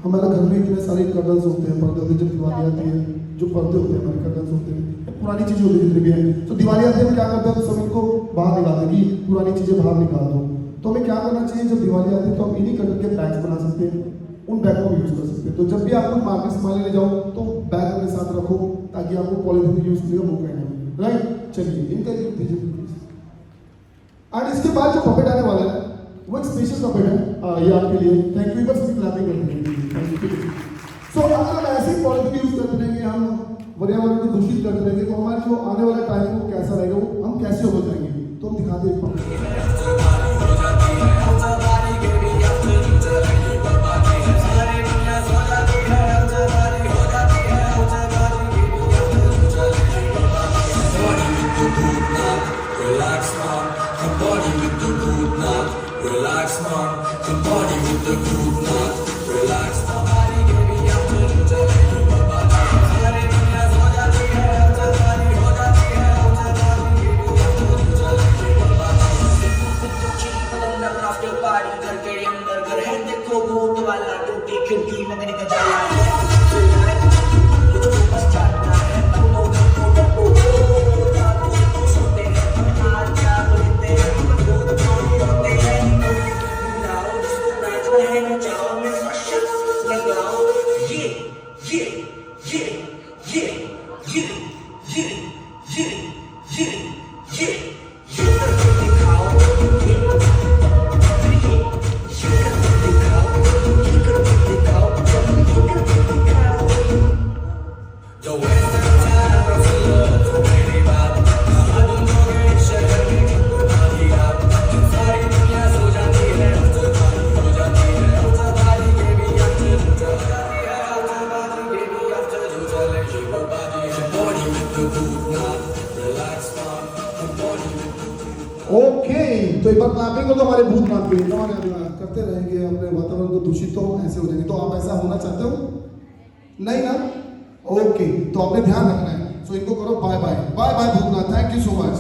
हमारे घर में इतने सारे कर्टन्स होते हैं, पर्दे होते हैं, जब दिवाली आती है जो पर्दे होते हैं हमारे कर्टन्स होते हैं, पुरानी चीजें होती है जितनी भी है, तो दिवाली आती है क्या करते हैं, तो सब इनको बाहर निकालते हैं कि पुरानी चीजें बाहर निकाल दो। तो हमें क्या करना चाहिए, जब दिवाली आती है तो हम इन्हीं कर्टन के बैग्स बना सकते हैं, उन बैग को यूज कर सकते हैं। तो जब भी आप कुछ मार्केट सामान लेने जाओ तो बैग अपने साथ रखो ताकि आपको पॉलिथीन यूज करने का मौका नहीं मिले। राइट, चलिए इनका दीजिए। और इसके बाद जो पपेट आने वाला है वो एक स्पेशल पपेट है, ये आपके लिए। थैंक यू, बस क्लैपिंग करते हैं। सो अगर हम ऐसे पॉलिथीन यूज करते रहेंगे, हम पर्यावरण को दूषित करते रहेंगे, तो हमारे जो आने वाला टाइम वो कैसा रहेगा, वो हम कैसे हो जाएंगे, तो हम दिखाते हैं। ओके, तो एक बार क्लैपिंग को तो हमारे भूत मार के करते रहेंगे, अपने वातावरण को दूषित तो ऐसे हो जाएंगे। तो आप ऐसा होना चाहते हो? नहीं ना? ओके, तो आपने ध्यान रखना है। सो इनको करो bye bye, bye bye Bhootnath, thank you so much.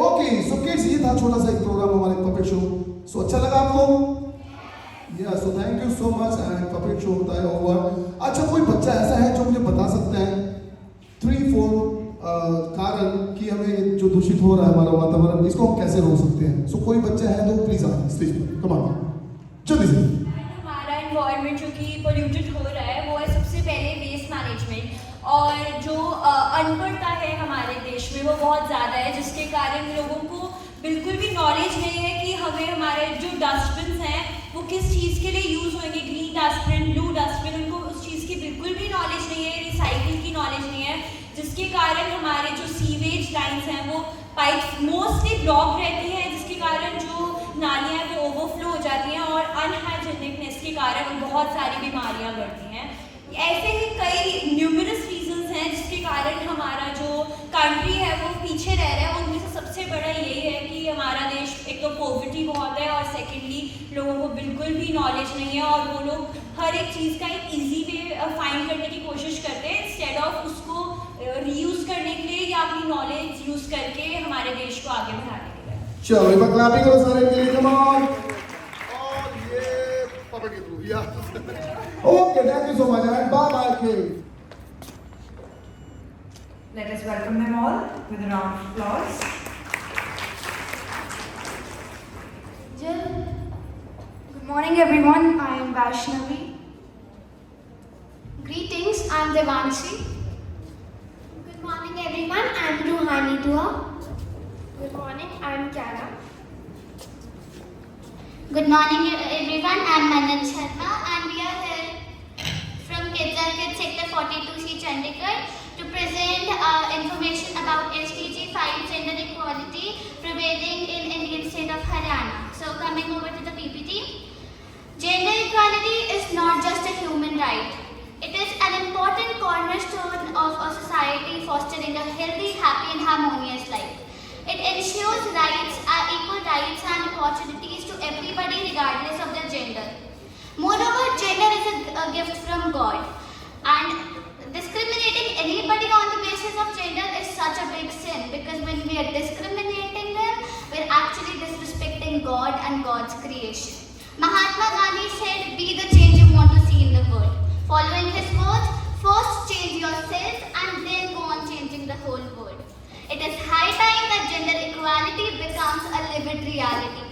Okay, so kids, ये था छोटा सा एक प्रोग्राम हमारे पपेट शो। सो अच्छा लगा आपको? या so thank you so much. And puppet show होता है ओवर। अच्छा, कोई बच्चा ऐसा है जो मुझे बता सकता है 3-4 कारण कि हमें जो दूषित हो रहा है हमारा वातावरण, इसको हम कैसे रोक सकते हैं? सो कोई बच्चा है तो प्लीज आ स्टेज पर, कम ऑन, जल्दी से। हमारा एनवायरनमेंट जो कि पोल्यूटेड हो रहा है वो है सबसे पहले वेस्ट मैनेजमेंट, और जो अनपढ़ता है हमारे देश में वो बहुत ज़्यादा है, जिसके कारण लोगों को बिल्कुल भी नॉलेज नहीं है कि हमें हमारे जो डस्टबिन हैं वो किस चीज़ के लिए यूज़ होंगे, ग्रीन डस्टबिन, ब्लू डस्टबिन, उनको उस चीज़ की बिल्कुल भी नॉलेज नहीं है, रिसाइकिल की नॉलेज नहीं है, जिसके कारण हमारे जो सीवेज लाइन्स हैं वो पाइप मोस्टली ब्लॉक रहती हैं, जिसके कारण जो नालियाँ वो ओवरफ्लो हो जाती हैं और अनहाइजीनिकनेस के कारण बहुत सारी बीमारियाँ बढ़ती हैं। ऐसे ही कई न्यूमरस रीजंस हैं जिसके कारण हमारा जो कंट्री है वो पीछे रह रहा है। उनमें से सबसे बड़ा यही है कि हमारा देश, एक तो पॉवर्टी बहुत है और सेकेंडली लोगों को बिल्कुल भी नॉलेज नहीं है, और वो लोग हर एक चीज़ का एक ईजी वे फाइंड करने की कोशिश करते हैं इंस्टेड ऑफ उसको रीयूज़ करने के लिए या अपनी नॉलेज यूज़ करके हमारे देश को आगे बढ़ाने के लिए। चलो एक बार क्लैपिंग करो सारे के लिए, कम ऑन। और ये पपेट के थ्रू, या okay, thank you so much and bye bye kid. Let us welcome them all with a round of applause. Good morning everyone, I am Vaishnavi. Greetings, I am Devanshi. Good morning everyone, I am Ruhani Dua. Good morning, I am Kiara. Good morning everyone, I am Manan Sharma and we are here from Kids Sector 42C Chandigarh to present information about SDG 5 gender equality prevailing in Indian state of Haryana. So coming over to the PPT. Gender equality is not just a human right. It is an important cornerstone of a society fostering a healthy, happy and harmonious life. It ensures equal rights and opportunities to everybody regardless of their gender. Moreover, gender is a gift from God, and discriminating anybody on the basis of gender is such a big sin, because when we are discriminating them, we are actually disrespecting God and God's creation. Mahatma Gandhi said, "Be the change you want to see in the world." Following his words, first change yourself and then go on changing the whole world. It is high time that gender equality becomes a lived reality.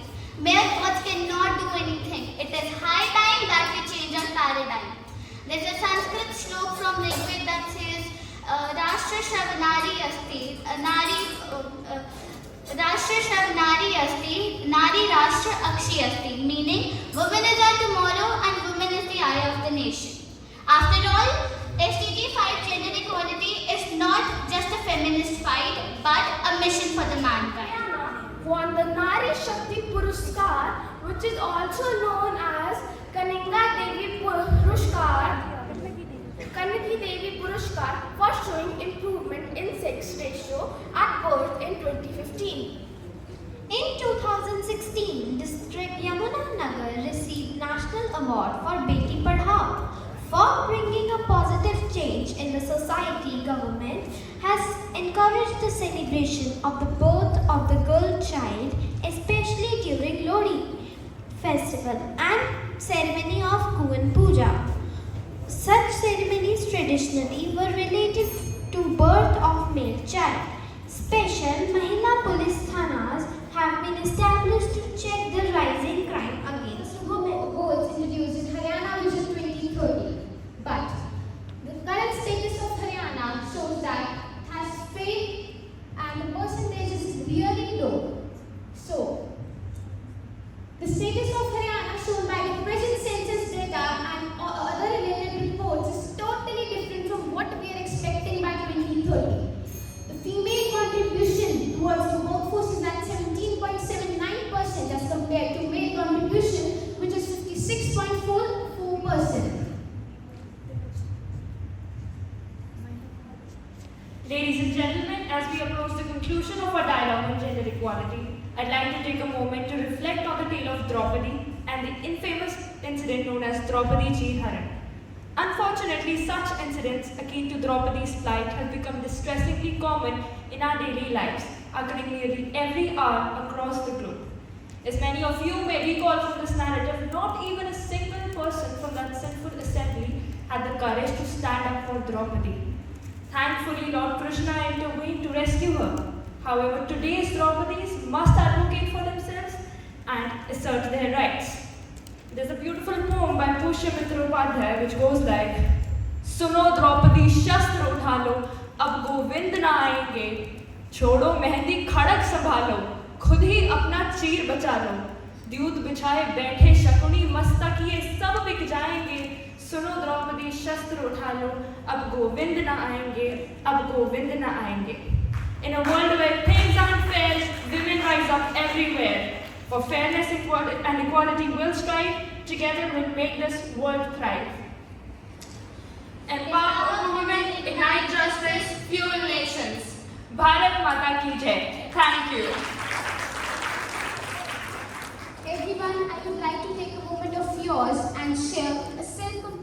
Mere words cannot do anything. It is high time that we change our paradigm. There is a Sanskrit slok from Rigved that says, Rashtra Shav Nari Asti, Rashtra Shav Nari Asti, Nari Rashtra Akshi Asti, meaning women is our tomorrow and women is the eye of the nation. After all, SDG 5 gender equality is not just a feminist fight, but a mission for the mankind. Won the Nari Shakti Puruskar, which is also known as Kananga Devi Puruskar, for showing improvement in sex ratio at birth in 2015. In 2016, District Yamunanagar received National Award for Beti Padhao. For bringing a positive change in the society, government has encouraged the celebration of the birth of the girl child, especially during Lodi festival and ceremony of Kuan Puja. Such ceremonies traditionally were related to birth of male child. Special Mahila police thanas have been established to check the rising crime against women. Goals introduced in Haryana Vision 2030. But the current status of Haryana shows that it has failed and the percentage is really low. So, the status of Haryana shown by the present census data and other related reports is totally different from what we are expecting by 2030. The female contribution towards the workforce is at 17.79% as compared to male contribution, which is 56.44%. Ladies and gentlemen, as we approach the conclusion of our dialogue on gender equality, I'd like to take a moment to reflect on the tale of Draupadi and the infamous incident known as Draupadi Ji Haran. Unfortunately, such incidents akin to Draupadi's plight have become distressingly common in our daily lives, occurring nearly every hour across the globe. As many of you may recall from this narrative, not even a single person from that sinful assembly had the courage to stand up for Draupadi. Thankfully, Lord Krishna intervened to rescue her. However, today's Draupadis must advocate for themselves and assert their rights. There's a beautiful poem by Pushyamitra Upadhyay which goes like, Suno Draupadi shastra utha lo, ab Govind na aayenge, छोड़ो मेहंदी खड़क संभालो, खुद ही अपना चीर बचा लो, द्यूत बिछाए बैठे शकुनी मस्तकिए सब बिक जाएंगे, सुनो द्रौपदी शस्त्र उठा लो, अब गोविंद न आएंगे, अब गोविंद न आएंगे. In a world where things aren't fair, women rise up everywhere. For fairness and equality we'll strive, together we'll make this world thrive. Empower women, ignite justice, fuel nations. Bharat Mata ki Jai. Thank you. Everyone, I would like to take a moment of yours and share a sense of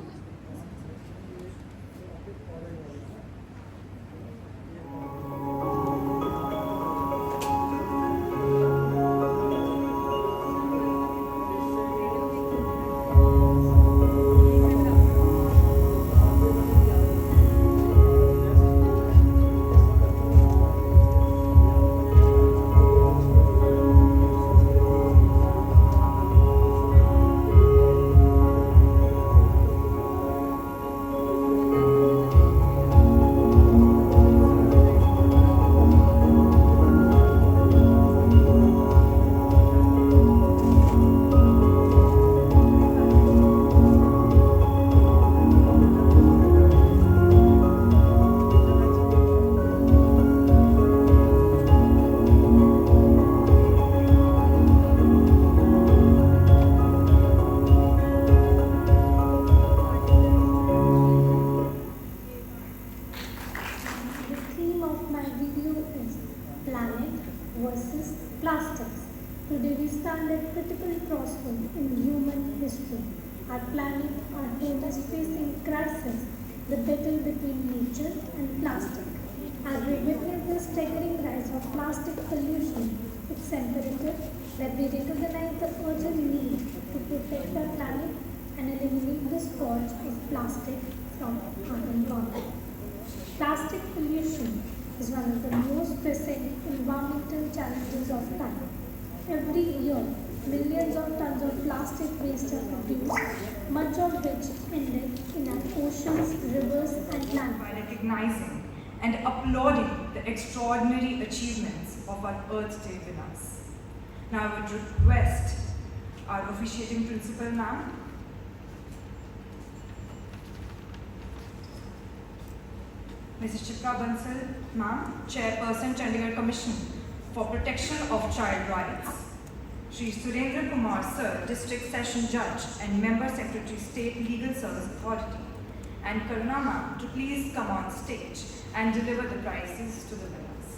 the battle between nature and plastic. As we witness the staggering rise of plastic pollution, it's imperative that we recognize the urgent need to protect the planet and eliminate the scourge of plastic from our environment. Plastic pollution is one of the most pressing environmental challenges of time. Every year, millions of tons of plastic waste are produced, much of which ended in our oceans, rivers, and land. By recognizing and applauding the extraordinary achievements of our Earth Day winners. Now I would request our officiating principal, ma'am, Mrs. Chitra Bansal, ma'am, Chairperson, Chandigarh Commission for Protection of Child Rights, Shri Surendra Kumar, Sir, District Session Judge and Member Secretary, State Legal Service Authority, and Karuna ma'am to please come on stage and deliver the prizes to the winners.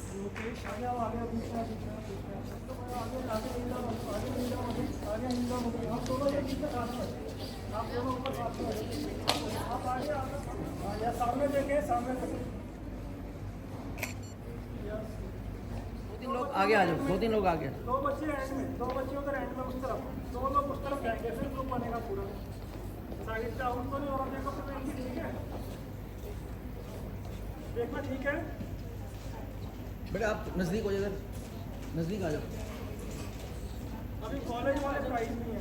सामने देखें, सामने देखें। लोग आगे आ जाओ, 2-3 लोग आगे। 2 बच्चे एंड में, 2 बच्चे उधर एंड में उस तरफ, 2 लोग उस तरफ जाएंगे, फिर ग्रुप बनेगा पूरा। साइड से आउट को नहीं और देखो तो ठीक है, देखना ठीक है। बेटा आप नज़दीक हो जाओ, नज़दीक आ जाओ। अभी कॉलेज वाले प्राइस नहीं है।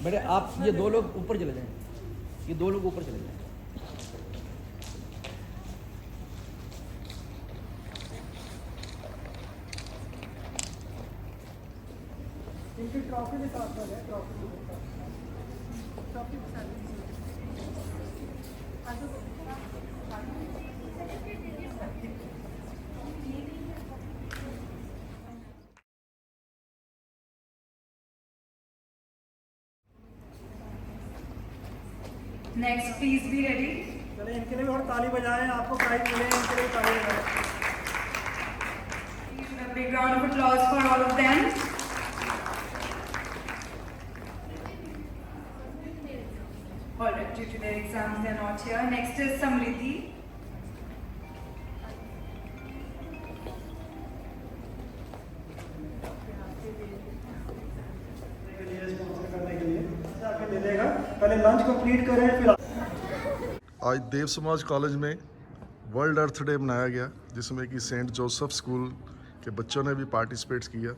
बेटे आप ये 2 लोग ऊपर चले जाएं, ये 2 लोग ऊपर चले जाएं। इनकी ट्रॉफी भी साथ में है, ट्रॉफी भी साथ में। ट्रॉफी भी साथ में। Next, please be ready. चलिए इनके लिए भी और ताली बजाएं, आपको प्राइज मिले, इनके लिए ताली बजाएं। A big round of applause for all of them. Alright, due to their exams, they are not here. Next is Samriddhi. पहले लंच कंप्लीट करें फिर। आज देव समाज कॉलेज में वर्ल्ड अर्थ डे मनाया गया, जिसमें कि सेंट जोसेफ स्कूल के बच्चों ने भी पार्टिसिपेट किया।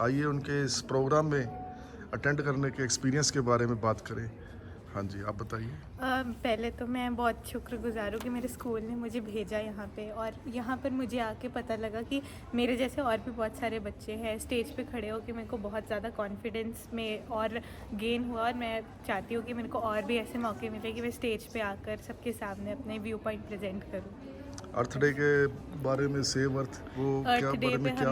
आइए उनके इस प्रोग्राम में अटेंड करने के एक्सपीरियंस के बारे में बात करें। हाँ जी, आप बताइए। पहले तो मैं बहुत शुक्रगुजार हूँ कि मेरे स्कूल ने मुझे भेजा यहाँ पे, और यहाँ पर मुझे आके पता लगा कि मेरे जैसे और भी बहुत सारे बच्चे हैं। स्टेज पे खड़े हो कि मेरे को बहुत ज़्यादा कॉन्फिडेंस में और गेन हुआ, और मैं चाहती हूँ कि मेरे को और भी ऐसे मौके मिले कि मैं स्टेज पे आकर सबके सामने अपने व्यू पॉइंट प्रेजेंट करूँ। अर्थ डे के बारे में, सेव अर्थ, वो क्या बारे में क्या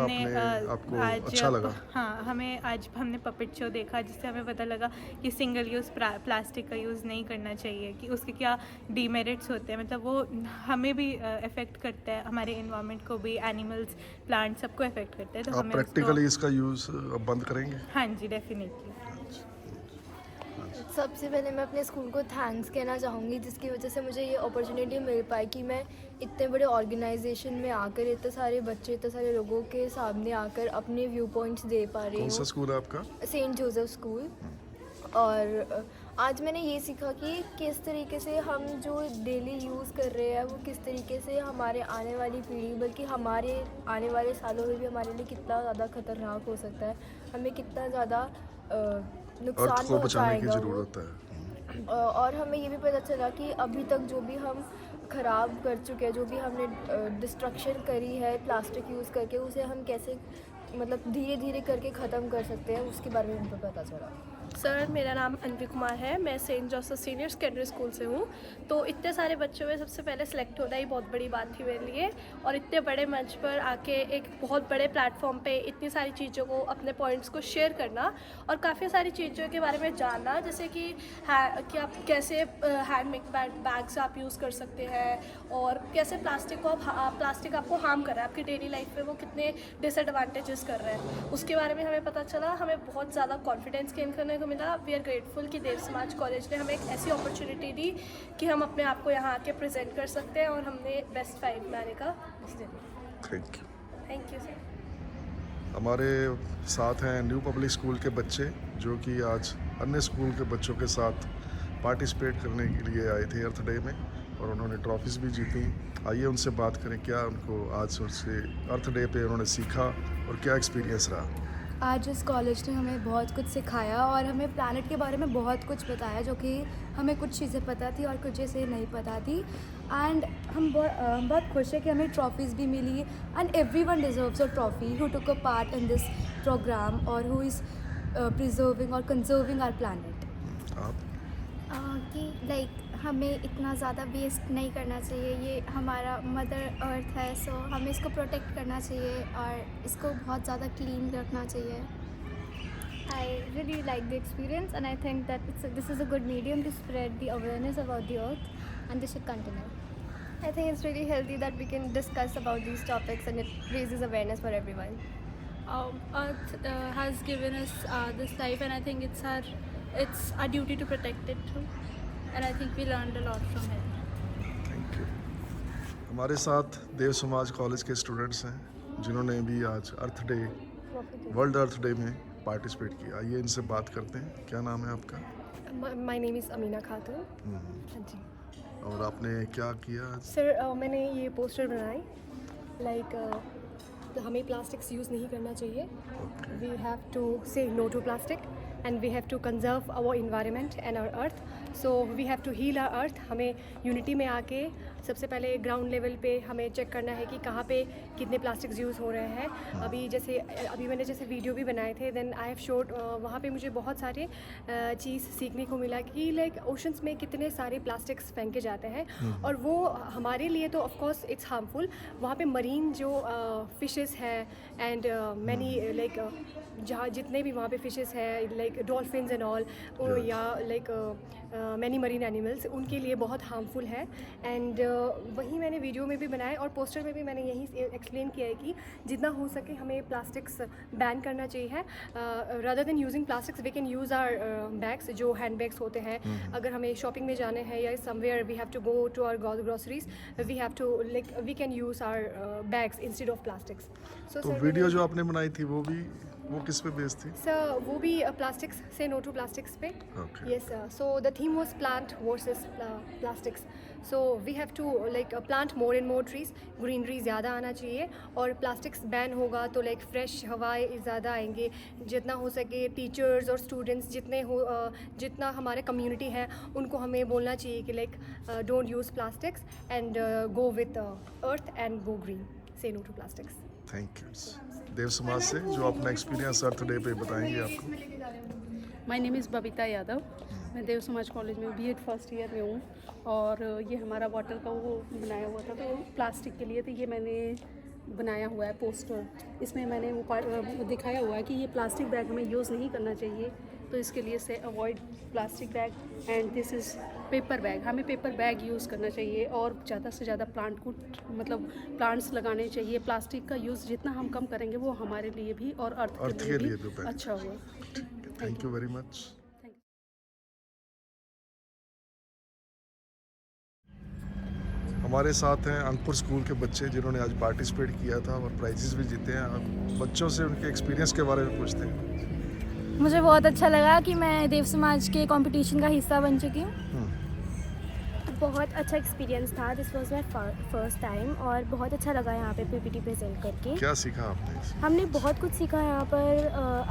आपको अच्छा लगा? हाँ, हमने पपेट शो देखा, जिससे हमें पता लगा कि सिंगल यूज़ प्लास्टिक का यूज़ नहीं करना चाहिए, कि उसके क्या डीमेरिट्स होते हैं, मतलब वो हमें भी इफ़ेक्ट करता है, हमारे एनवायरनमेंट को भी, एनिमल्स, प्लांट, सबको इफ़ेक्ट करता है। तो आप प्रैक्टिकली इसका यूज़ बंद करेंगे? हाँ जी, डेफिनेटली। सबसे पहले मैं अपने स्कूल को थैंक्स कहना चाहूँगी, जिसकी वजह से मुझे ये अपॉर्चुनिटी मिल पाई कि मैं इतने बड़े ऑर्गेनाइजेशन में आकर इतने सारे बच्चे, इतने सारे लोगों के सामने आकर अपने व्यू पॉइंट्स दे पा रही हूँ। कौन सा स्कूल है आपका? Saint Joseph school. और आज मैंने ये सीखा कि किस तरीके से हम जो डेली यूज़ कर रहे हैं वो किस तरीके से हमारे आने वाली पीढ़ी, बल्कि हमारे आने वाले सालों में भी हमारे लिए कितना ज़्यादा खतरनाक हो सकता है, हमें कितना ज़्यादा नुकसान को बचाने की पहुंचाएगा ज़रूरत है। और हमें ये भी पता चला कि अभी तक जो भी हम ख़राब कर चुके हैं, जो भी हमने डिस्ट्रक्शन करी है प्लास्टिक यूज़ करके, उसे हम कैसे मतलब धीरे धीरे करके ख़त्म कर सकते हैं, उसके बारे में हमको पता चला। सर, मेरा नाम अन्वी कुमार है, मैं saint Joseph senior secondary school से हूँ। तो इतने सारे बच्चों में सबसे पहले सेलेक्ट होना ही बहुत बड़ी बात थी मेरे लिए, और इतने बड़े मंच पर आके एक बहुत बड़े प्लेटफॉर्म पे इतनी सारी चीज़ों को, अपने पॉइंट्स को शेयर करना और काफ़ी सारी चीज़ों के बारे में जानना, जैसे कि आप कैसे हैंडमेड बैग्स आप यूज़ कर सकते हैं, और कैसे प्लास्टिक आपको हार्म कर रहा है, आपकी डेली लाइफ में वो कितने डिसएडवांटेजेस कर रहे हैं, उसके बारे में हमें पता चला। हमें बहुत ज़्यादा कॉन्फिडेंस गेन करने को मिला। वी आर ग्रेटफुल कि देव समाज कॉलेज ने हमें एक ऐसी अपॉर्चुनिटी दी कि हम अपने आप को यहाँ आके प्रेजेंट कर सकते हैं, और हमने बेस्ट 5 में आने का थैंक यू सर। हमारे साथ हैं न्यू पब्लिक स्कूल के बच्चे, जो कि आज अन्य स्कूल के बच्चों के साथ पार्टिसिपेट करने के लिए आए थे अर्थ डे में, और उन्होंने ट्रॉफीज़ भी जीती। आइए उनसे बात करें, क्या उनको आज से अर्थ डे पे उन्होंने सीखा और क्या एक्सपीरियंस रहा। आज इस कॉलेज ने हमें बहुत कुछ सिखाया और हमें प्लैनेट के बारे में बहुत कुछ बताया, जो कि हमें कुछ चीज़ें पता थी और कुछ चीज़ें नहीं पता थी। एंड हम बहुत खुश है कि हमें ट्रॉफीज़ भी मिली, and everyone deserves a trophy who took a part in this program और हु इज़ प्रिजर्विंग और कंजर्विंग आवर प्लैनेट। कि लाइक हमें इतना ज़्यादा वेस्ट नहीं करना चाहिए, ये हमारा मदर अर्थ है, सो हमें इसको प्रोटेक्ट करना चाहिए और इसको बहुत ज़्यादा क्लीन रखना चाहिए। I really like the experience, and I think that this is a good medium to spread the awareness about the earth, and this should continue. I think it's really healthy that we can discuss about these topics and it raises awareness for everyone. Earth has given us this life, and I think it's our duty to protect it too. And I think we learned a lot from it. Thank you. हमारे साथ देव Samaj college के students हैं जिन्होंने भी आज अर्थ day, world earth day में participate किया। आइए इनसे बात करते हैं। क्या नाम है आपका? My name is Amina Khatun. हाँ जी। और आपने क्या किया आज? सर मैंने ये पोस्टर बनाई लाइक हमें प्लास्टिक्स यूज़ नहीं करना चाहिए. We have to say no to plastic and we have to conserve our environment and our earth. So we have to heal our earth. हमें यूनिटी में आके सबसे पहले ग्राउंड लेवल पे हमें चेक करना है कि कहाँ पे कितने प्लास्टिक्स यूज़ हो रहे हैं. अभी मैंने जैसे वीडियो भी बनाए थे, देन आई हैव शोड, वहाँ पे मुझे बहुत सारे चीज़ सीखने को मिला कि लाइक ओशंस में कितने सारे प्लास्टिक्स फेंके जाते हैं और वो हमारे लिए तो ऑफ कोर्स इट्स हार्मफुल. वहाँ पे मरीन जो फिशेस है एंड मैनी लाइक जहाँ जितने भी वहाँ पे फिशेस है लाइक डॉल्फिन्स एंड ऑल या लाइक मैनी मरीन एनिमल्स, उनके लिए बहुत हार्मफुल है. एंड वही मैंने वीडियो में भी बनाया और पोस्टर में भी मैंने यही एक्सप्लेन किया है कि जितना हो सके हमें प्लास्टिक्स बैन करना चाहिए. Rather than using plastics we can use our bags, जो हैंड बैग्स होते हैं. अगर हमें शॉपिंग में जाने हैं या somewhere we have to go to our groceries, we have to like we can use our bags instead of plastics. तो वीडियो जो आपने बनाई थी वो किस पे बेस्ड थी? सर वो भी प्लास्टिक्स से नो टू प्लास्टिक्स पे. Yes sir. So the theme was plant versus plastics. So we have to like plant more and more trees. Greenery ज़्यादा आना चाहिए और प्लास्टिक्स बैन होगा तो लाइक फ्रेश हवाएं ज़्यादा आएंगे. जितना हो सके टीचर्स और स्टूडेंट्स जितना हमारे कम्युनिटी है उनको हमें बोलना चाहिए कि like don't use plastics and go with earth and go green. Say no to plastics. Thank you. Dev Samaj से जो अपना एक्सपीरियंस अर्थ डे पे बताएंगे आपको. My name is Babita Yadav. मैं देव समाज कॉलेज में बीएड फर्स्ट ईयर में हूँ और ये हमारा वाटर का वो बनाया हुआ था तो प्लास्टिक के लिए, तो ये मैंने बनाया हुआ है पोस्टर. इसमें मैंने वो दिखाया हुआ है कि ये प्लास्टिक बैग हमें यूज़ नहीं करना चाहिए, तो इसके लिए से avoid plastic bag and this is paper bag. हमें पेपर बैग यूज़ करना चाहिए और ज़्यादा से ज़्यादा प्लांट्स लगाने चाहिए. प्लास्टिक का यूज़ जितना हम कम करेंगे वो हमारे लिए भी और अर्थ के लिए भी अच्छा होगा. Thank you very much. हमारे साथ हैं अनपुर स्कूल के बच्चे जिन्होंने आज पार्टिसिपेट किया था और प्राइजेस भी जीते हैं. अब बच्चों से उनके एक्सपीरियंस के बारे में पूछते हैं. मुझे बहुत अच्छा लगा कि मैं देव समाज के कंपटीशन का हिस्सा बन चुकी हूँ. बहुत अच्छा एक्सपीरियंस था. This was my first time और बहुत अच्छा लगा यहाँ पे पीपीटी प्रेजेंट करके. क्या सीखा आपने? हमने बहुत कुछ सीखा. यहाँ पर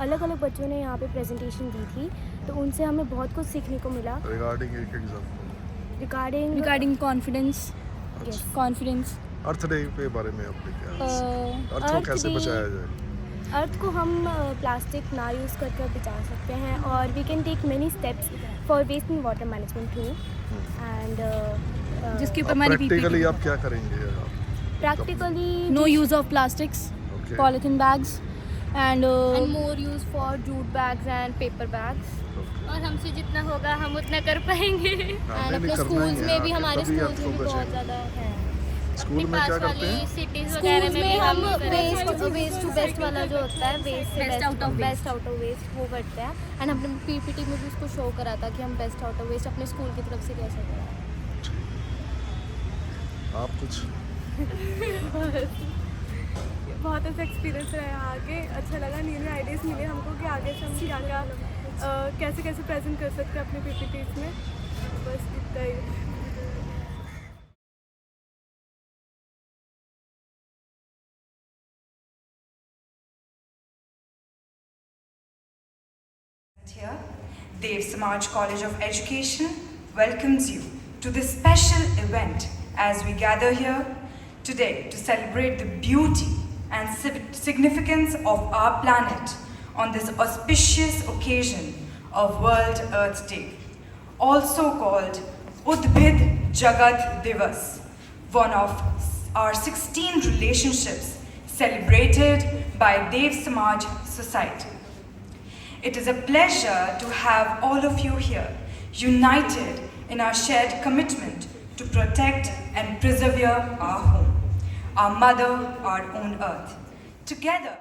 अलग अलग बच्चों ने यहाँ पे प्रेजेंटेशन दी थी तो उनसे हमें बहुत कुछ सीखने को मिला. Regarding confidence. Yes, confidence. Earth day के बारे में आपने क्या अर्थ को कैसे बचाया जाए? अर्थ को हम प्लास्टिक ना यूज़ करके बचा सकते हैं और we can take many steps for waste and water management too. And जिसके ऊपर हमारी प्रैक्टिकली आप क्या करेंगे? Practically no use of plastics, polythene bags and more use for jute bags and paper bags. और हमसे जितना होगा हम उतना कर पाएंगे. एंड अपने स्कूल्स में भी, हमारे स्कूल्स में भी बहुत ज़्यादा है. स्कूल में क्या करते हैं? सिटीज वगैरह में भी हम वेस्ट टू बेस्ट वाला जो होता है, वेस्ट से बेस्ट आउट ऑफ वेस्ट वो करते हैं. एंड हमने पीपीटी में भी उसको शो करा था कि हम बेस्ट आउट ऑफ वेस्ट अपने स्कूल की तरफ से कैसे करें. आप कुछ? बहुत अच्छा एक्सपीरियंस रहा यहाँ आके. अच्छा लगा. न्यू आइडियाज़ मिले हमको कि आगे से हम क्या क्या कैसे प्रेजेंट कर सकते हैं अपने पीपीटीज में. बस इतना ही. Here, Dev Samaj College of Education welcomes you to this special event as we gather here today to celebrate the beauty and significance of our planet on this auspicious occasion of World Earth Day, also called Udbid Jagat Divas, one of our 16 relationships celebrated by Dev Samaj Society. It is a pleasure to have all of you here, united in our shared commitment to protect and preserve our home, our mother, our own earth. Together,